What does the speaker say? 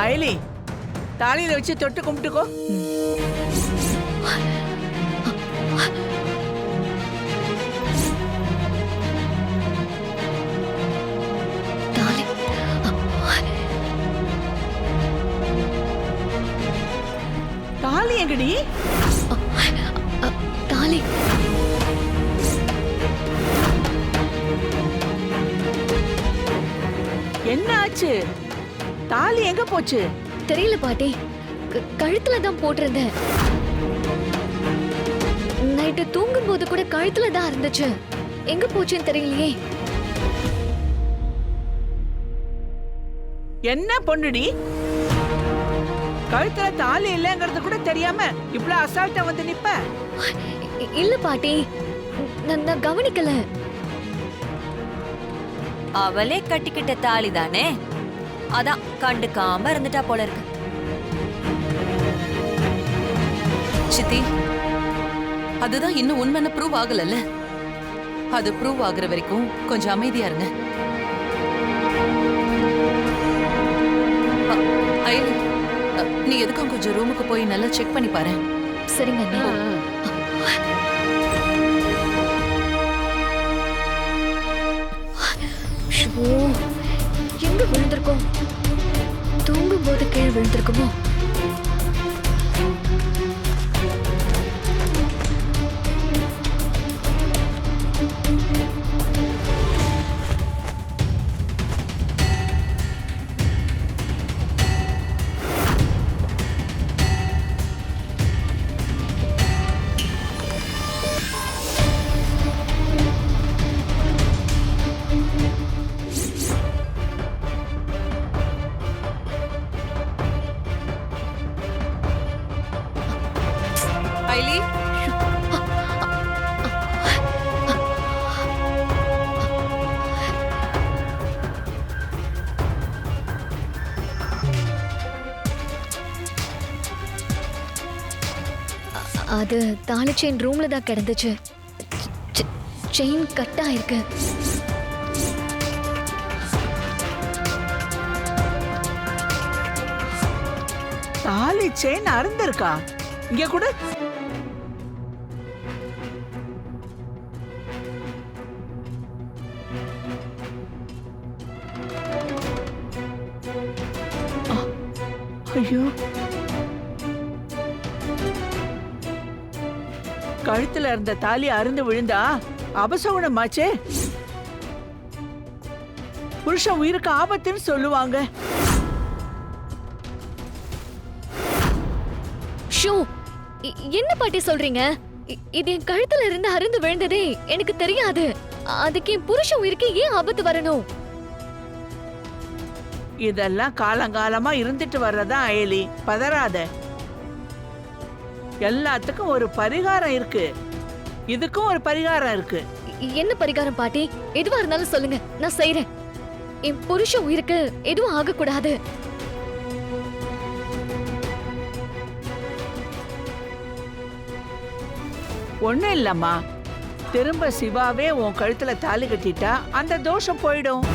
அயலி, தாலியில வச்சு தொட்டு கும்பிட்டுக்கோ. தாலி எங்கடி? தாலி என்ன ஆச்சு? தாலி எங்க போச்சு? தெரியல பாட்டி. கழுத்துல தான் போட்டிருந்தேன். நைட்டு தூங்கும் போது கூட கழுத்துல தான் இருந்துச்சு. எங்க போச்சுன்னு தெரியலையே. என்ன பொண்ணுடி, கழுத்துல தாலி இல்லங்கிறது கூட தெரியாம இவ்வளவு அசால்ட்டா வந்து நிப்ப? இல்ல பாட்டி, நான் கவனிக்கல. அவளே கட்டிக்கிட்ட தாலி தானே, அதான் கண்டுக்காம இருந்துட்டா போல இருக்கு. சித்தி, அதுதான் இன்னும் உண்மைன்னு ப்ரூவ் ஆகலல்ல. அது ப்ரூவ் ஆகுற வரைக்கும் கொஞ்சம் அமைதியா இருங்க. அயலி, நீ எதுக்கும் கொஞ்சம் ரூமுக்கு போய் நல்லா செக் பண்ணி பாரு. சரிங்க அண்ணி. எங்க விழுந்திருக்கோம்? தூங்கும் போது கீழே விழுந்திருக்குமோ? அயலி, அது தாலி செயின் ரூம்ல தான் கிடந்துச்சு. செயின் கட் ஆயிருக்கு. தாலி செயின் அறுந்திருக்கா? இங்க கூட ஐயோ, கழுத்துல இருந்த தாலி அருந்து விழுந்தா அபசகுணமாச்சே. புருஷன் உயிருக்கு ஆபத்துன்னு சொல்லுவாங்க. ஷோ, என்ன பாட்டி சொல்றீங்க? இது என் கழுத்துல இருந்து அருந்து விழுந்ததே எனக்கு தெரியாது. அதுக்கு என் புருஷன் உயிருக்கு ஏன் ஆபத்து வரணும்? இதெல்லாம் காலங்காலமா இருந்துட்டு வர்றதா அயலி, பதறாத. எல்லாத்துக்கும் ஒரு பரிகாரம் இருக்கு, இதுக்கும் ஒரு பரிகாரம் இருக்கு. என்ன பரிகாரம் பாட்டி? எதுவா இருந்தாலும் சொல்லுங்க, நான் செய்றேன். என் புருஷன் உயிருக்கு எதுவும் ஆகக்கூடாது. ஒண்ணும் இல்லம்மா, திரும்ப சிவாவே உன் கழுத்துல தாலி கட்டிட்டா அந்த தோஷம் போயிடும்.